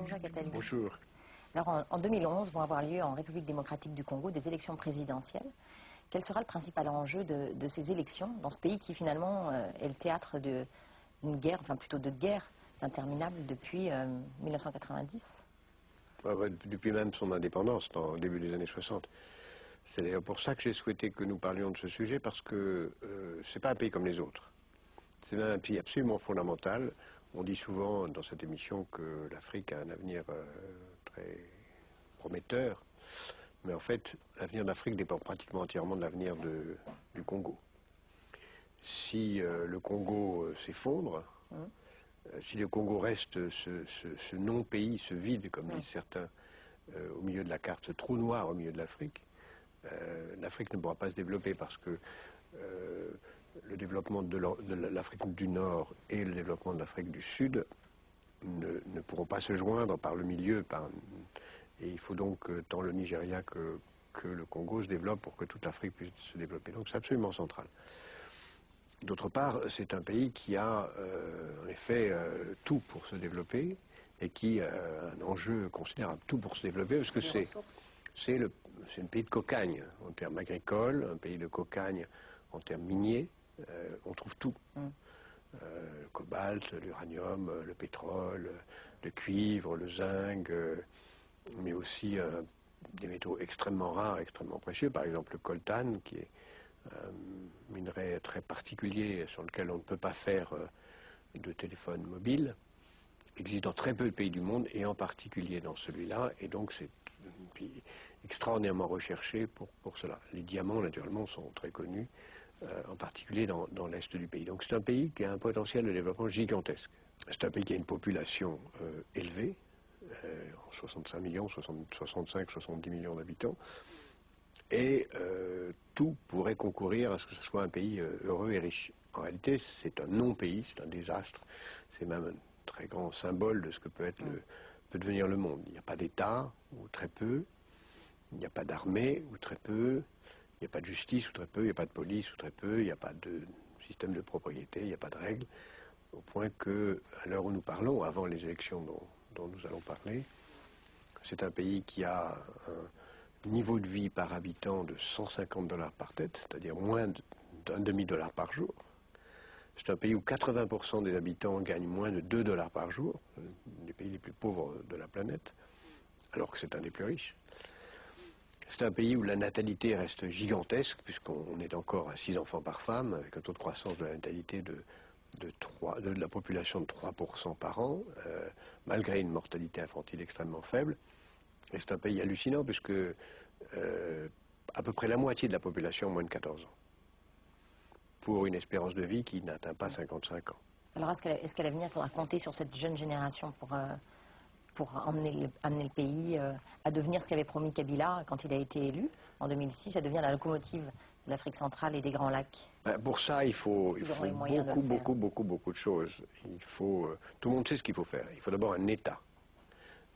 Jacques Attali. Bonjour. Alors en 2011 vont avoir lieu en République démocratique du Congo des élections présidentielles. Quel sera le principal enjeu de ces élections dans ce pays qui finalement est le théâtre d'une guerre, enfin plutôt de guerres interminables depuis 1990? Depuis même son indépendance, au début des années 60. C'est d'ailleurs pour ça que j'ai souhaité que nous parlions de ce sujet, parce que c'est pas un pays comme les autres. C'est même un pays absolument fondamental. On dit souvent dans cette émission que l'Afrique a un avenir très prometteur, mais en fait, l'avenir de l'Afrique dépend pratiquement entièrement de l'avenir du Congo. Si le Congo s'effondre, si le Congo reste ce non-pays, ce vide, comme disent certains, au milieu de la carte, ce trou noir au milieu de l'Afrique, l'Afrique ne pourra pas se développer, parce que le développement de l'Afrique du Nord et le développement de l'Afrique du Sud ne pourront pas se joindre par le milieu. Et il faut donc tant le Nigeria que le Congo se développent pour que toute l'Afrique puisse se développer. Donc c'est absolument central. D'autre part, c'est un pays qui a en effet tout pour se développer, et qui a un enjeu considérable. Tout pour se développer, parce que c'est un pays de cocagne en termes agricoles, un pays de cocagne en termes miniers. On trouve tout. Le cobalt, l'uranium, le pétrole, le cuivre, le zinc, mais aussi des métaux extrêmement rares, extrêmement précieux. Par exemple, le coltan, qui est un minerai très particulier sur lequel on ne peut pas faire de téléphone mobile, existe dans très peu de pays du monde, et en particulier dans celui-là, et donc c'est un pays extraordinairement recherché pour cela. Les diamants, naturellement, sont très connus, en particulier dans l'est du pays. Donc c'est un pays qui a un potentiel de développement gigantesque. C'est un pays qui a une population élevée, 65 millions, 65, 70 millions d'habitants, et tout pourrait concourir à ce que ce soit un pays heureux et riche. En réalité, c'est un non-pays, c'est un désastre, c'est même un très grand symbole de ce que peut devenir le monde. Il n'y a pas d'État, ou très peu, il n'y a pas d'armée, ou très peu, il n'y a pas de justice, ou très peu, il n'y a pas de police, ou très peu, il n'y a pas de système de propriété, il n'y a pas de règles, au point que, à l'heure où nous parlons, avant les élections dont nous allons parler, c'est un pays qui a un niveau de vie par habitant de 150 $ par tête, c'est-à-dire moins d'un demi-dollar par jour. C'est un pays où 80% des habitants gagnent moins de 2 $ par jour, les pays les plus pauvres de la planète, alors que c'est un des plus riches. C'est un pays où la natalité reste gigantesque, puisqu'on est encore à 6 enfants par femme, avec un taux de croissance de la natalité de la population de 3% par an, malgré une mortalité infantile extrêmement faible. Et c'est un pays hallucinant, puisque à peu près la moitié de la population a moins de 14 ans, pour une espérance de vie qui n'atteint pas 55 ans. Alors est-ce qu'à l'avenir il faudra compter sur cette jeune génération pour amener le pays à devenir ce qu'avait promis Kabila quand il a été élu en 2006, à devenir la locomotive de l'Afrique centrale et des Grands Lacs? Pour ça, il faut beaucoup de choses. Tout le monde sait ce qu'il faut faire. Il faut d'abord un État.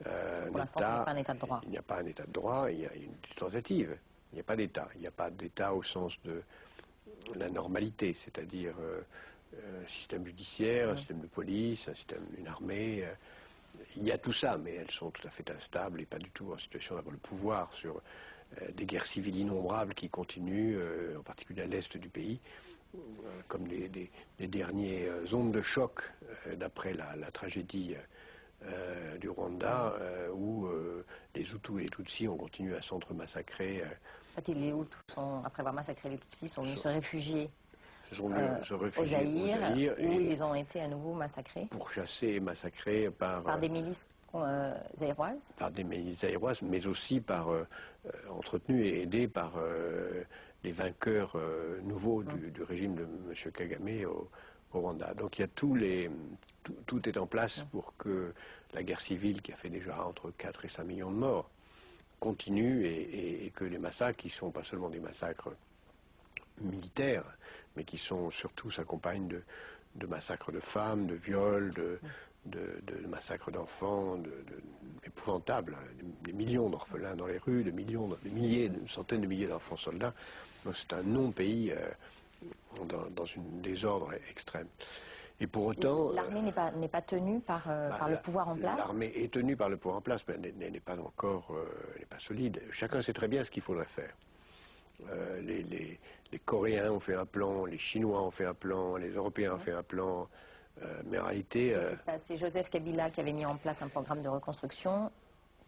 Pour l'instant, ce n'est pas un État de droit. Il n'y a pas un État de droit, il y a une tentative. Il n'y a pas d'État. Il n'y a pas d'État au sens de la normalité, c'est-à-dire un système judiciaire, un système de police, une armée. Il y a tout ça, mais elles sont tout à fait instables et pas du tout en situation d'avoir le pouvoir sur des guerres civiles innombrables qui continuent, en particulier à l'est du pays, comme les derniers ondes de choc d'après la tragédie du Rwanda, où les Hutus et les Tutsis ont continué à s'entre-massacrer. En fait, les Hutus, après avoir massacré les Tutsis, sont venus se réfugier au Zaïre, où ils ont été à nouveau massacrés. Pourchassés et massacrés par des milices zaïroises. Par des milices zaïroises, mais aussi entretenus et aidés par les vainqueurs nouveaux du régime de M. Kagame au Rwanda. Donc il y a tout est en place pour que la guerre civile, qui a fait déjà entre 4 et 5 millions de morts, continue, et que les massacres, qui ne sont pas seulement des massacres militaires, mais qui surtout s'accompagnent de massacres de femmes, de viols, de massacres d'enfants, épouvantables, des millions d'orphelins dans les rues, des centaines de milliers d'enfants soldats. Donc c'est un non-pays dans un désordre extrême. Et pour autant... L'armée n'est pas tenue par le pouvoir en place. L'armée est tenue par le pouvoir en place, mais elle n'est pas encore n'est pas solide. Chacun sait très bien ce qu'il faudrait faire. Les Coréens ont fait un plan, les Chinois ont fait un plan, les Européens ont fait un plan, mais en réalité... Qu'est-ce qui se passe? C'est Joseph Kabila qui avait mis en place un programme de reconstruction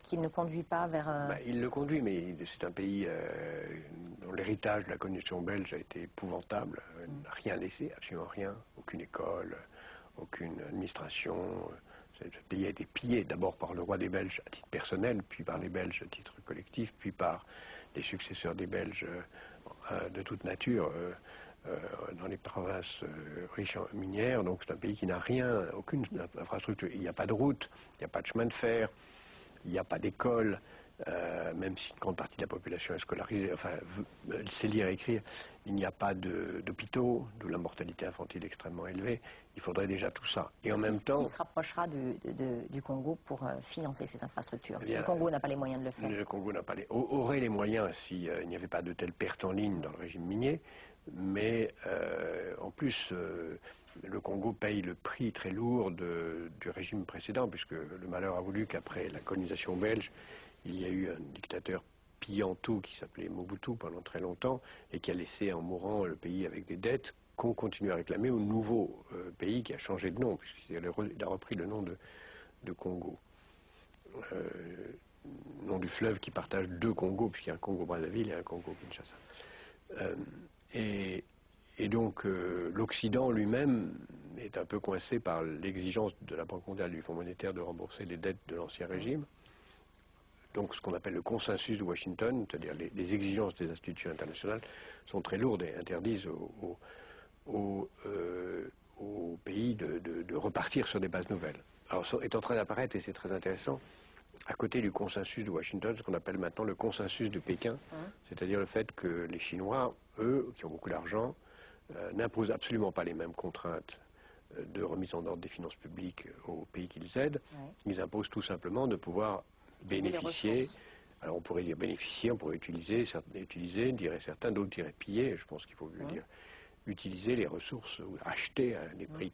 qui ne conduit pas vers... il le conduit, mais c'est un pays dont l'héritage de la colonisation belge a été épouvantable. N'a rien laissé, absolument rien. Aucune école, aucune administration. Ce pays a été pillé d'abord par le roi des Belges à titre personnel, puis par les Belges à titre collectif, puis par les successeurs des Belges de toute nature dans les provinces riches en minières. Donc c'est un pays qui n'a rien, aucune infrastructure. Il n'y a pas de route, il n'y a pas de chemin de fer, il n'y a pas d'école, même si une grande partie de la population est scolarisée, enfin, sait lire et écrire. Il n'y a pas d'hôpitaux, d'où la mortalité infantile extrêmement élevée. Il faudrait déjà tout ça. Et en même temps... Qui se rapprochera du Congo pour financer ces infrastructures? Si le Congo n'a pas les moyens de le faire. Le Congo n'a pas aurait les moyens s'il n'y avait pas de telles pertes en ligne dans le régime minier. Mais en plus, le Congo paye le prix très lourd du régime précédent, puisque le malheur a voulu qu'après la colonisation belge, il y a eu un dictateur pillant tout qui s'appelait Mobutu pendant très longtemps et qui a laissé en mourant le pays avec des dettes qu'on continue à réclamer au nouveau pays qui a changé de nom, puisqu'il a repris le nom de Congo. Nom du fleuve qui partage deux Congos, puisqu'il y a un Congo-Brazzaville et un Congo-Kinshasa. Et donc l'Occident lui-même est un peu coincé par l'exigence de la Banque mondiale et du Fonds monétaire de rembourser les dettes de l'ancien régime. Donc ce qu'on appelle le consensus de Washington, c'est-à-dire les exigences des institutions internationales, sont très lourdes et interdisent aux pays de repartir sur des bases nouvelles. Alors est en train d'apparaître, et c'est très intéressant, à côté du consensus de Washington, ce qu'on appelle maintenant le consensus de Pékin, c'est-à-dire le fait que les Chinois, eux, qui ont beaucoup d'argent, n'imposent absolument pas les mêmes contraintes de remise en ordre des finances publiques aux pays qu'ils aident. Ils imposent tout simplement de pouvoir bénéficier. Alors on pourrait dire bénéficier, on pourrait utiliser, diraient certains, d'autres diraient piller. Je pense qu'il faut dire utiliser les ressources ou acheter à des prix.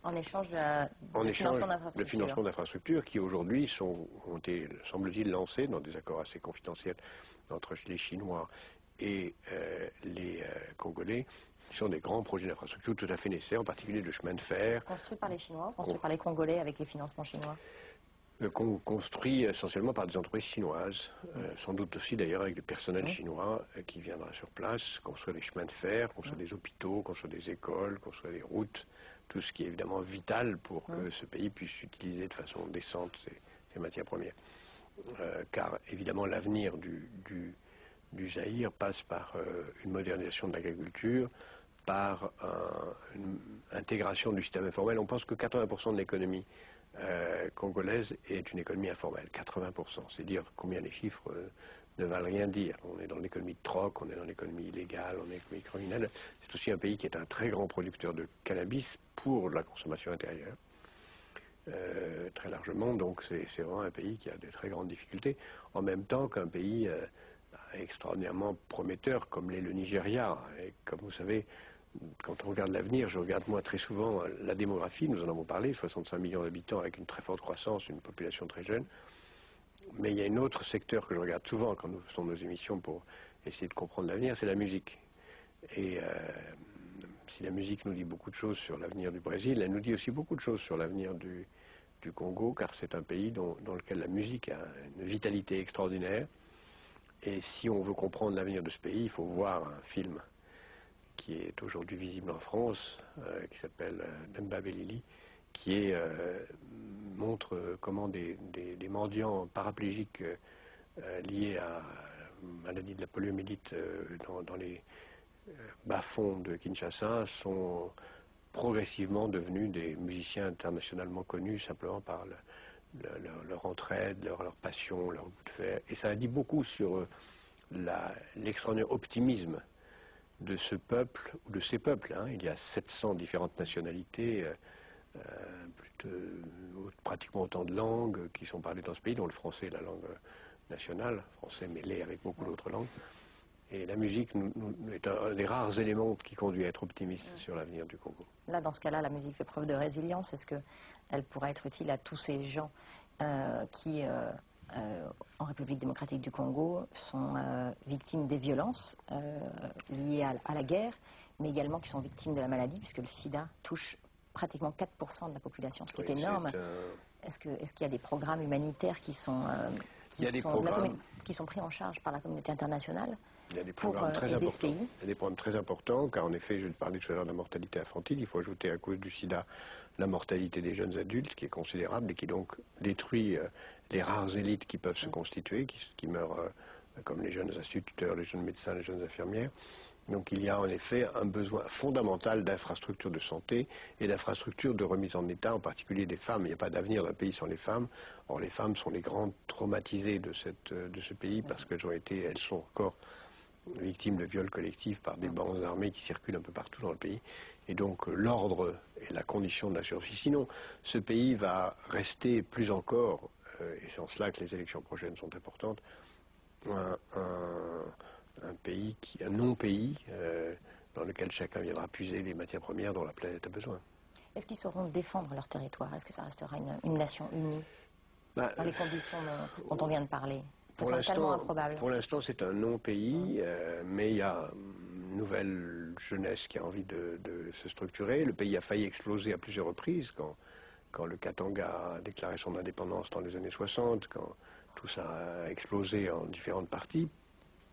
En échange de financement d'infrastructures qui aujourd'hui ont été, semble-t-il, lancés dans des accords assez confidentiels entre les Chinois et les Congolais, qui sont des grands projets d'infrastructures tout à fait nécessaires, en particulier de chemin de fer. Construits par les Chinois, construits par les Congolais avec les financements chinois. Construit essentiellement par des entreprises chinoises, sans doute aussi d'ailleurs avec du personnel chinois qui viendra sur place, construire des chemins de fer, construire des hôpitaux, construire des écoles, construire des routes, tout ce qui est évidemment vital pour que ce pays puisse utiliser de façon décente ses matières premières. Car évidemment l'avenir du Zaïre passe par une modernisation de l'agriculture, par une intégration du système informel. On pense que 80% de l'économie congolaise est une économie informelle, 80%. C'est dire combien les chiffres ne valent rien dire. On est dans l'économie de troc, on est dans l'économie illégale, on est dans l'économie criminelle. C'est aussi un pays qui est un très grand producteur de cannabis pour la consommation intérieure, très largement. Donc c'est vraiment un pays qui a de très grandes difficultés, en même temps qu'un pays extraordinairement prometteur comme l'est le Nigeria. Et comme vous savez, quand on regarde l'avenir, je regarde moi très souvent la démographie, nous en avons parlé, 65 millions d'habitants avec une très forte croissance, une population très jeune. Mais il y a un autre secteur que je regarde souvent quand nous faisons nos émissions pour essayer de comprendre l'avenir, c'est la musique. Et si la musique nous dit beaucoup de choses sur l'avenir du Brésil, elle nous dit aussi beaucoup de choses sur l'avenir du Congo, car c'est un pays dans lequel la musique a une vitalité extraordinaire. Et si on veut comprendre l'avenir de ce pays, il faut voir un film qui est aujourd'hui visible en France, qui s'appelle Demba Belili, qui montre comment des mendiants paraplégiques liés à la maladie de la poliomyélite dans les bas-fonds de Kinshasa sont progressivement devenus des musiciens internationalement connus simplement par leur entraide, leur passion, leur goût de faire. Et ça a dit beaucoup sur l'extraordinaire optimisme de ce peuple, ou de ces peuples. Il y a 700 différentes nationalités, pratiquement autant de langues qui sont parlées dans ce pays, dont le français est la langue nationale, français mêlé avec beaucoup d'autres langues. Et la musique est un des rares éléments qui conduit à être optimiste sur l'avenir du Congo. Là, dans ce cas-là, la musique fait preuve de résilience. Est-ce qu'elle pourrait être utile à tous ces gens qui, en République démocratique du Congo, sont victimes des violences liées à la guerre, mais également qui sont victimes de la maladie, puisque le sida touche pratiquement 4% de la population, ce qui est énorme. Est-ce qu'il y a des programmes humanitaires qui sont pris en charge par la communauté internationale? Il y a des programmes très importants. Il y a des programmes très importants, car en effet, je parlais tout à l'heure de la mortalité infantile. Il faut ajouter à cause du sida la mortalité des jeunes adultes, qui est considérable et qui donc détruit les rares élites qui peuvent se constituer, qui meurent comme les jeunes instituteurs, les jeunes médecins, les jeunes infirmières. Donc il y a en effet un besoin fondamental d'infrastructures de santé et d'infrastructures de remise en état, en particulier des femmes. Il n'y a pas d'avenir d'un pays sans les femmes. Or les femmes sont les grandes traumatisées de ce pays parce qu'elles sont encore victimes de viols collectifs par des bandes armées qui circulent un peu partout dans le pays. Et donc l'ordre est la condition de la survie. Sinon, ce pays va rester plus encore, et c'est en cela que les élections prochaines sont importantes, un non-pays dans lequel chacun viendra puiser les matières premières dont la planète a besoin. Est-ce qu'ils sauront défendre leur territoire? Est-ce que ça restera une nation unie dans les conditions dont on vient de parler? Ça semble tellement improbable. Pour l'instant, c'est un non-pays, mais il y a une nouvelle jeunesse qui a envie de se structurer. Le pays a failli exploser à plusieurs reprises quand le Katanga a déclaré son indépendance dans les années 60, quand tout ça a explosé en différentes parties.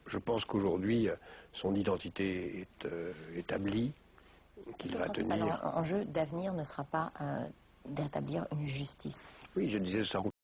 Je pense qu'aujourd'hui, son identité est établie, qu'il va tenir. Le principal enjeu d'avenir ne sera pas d'établir une justice? Oui, je disais ça.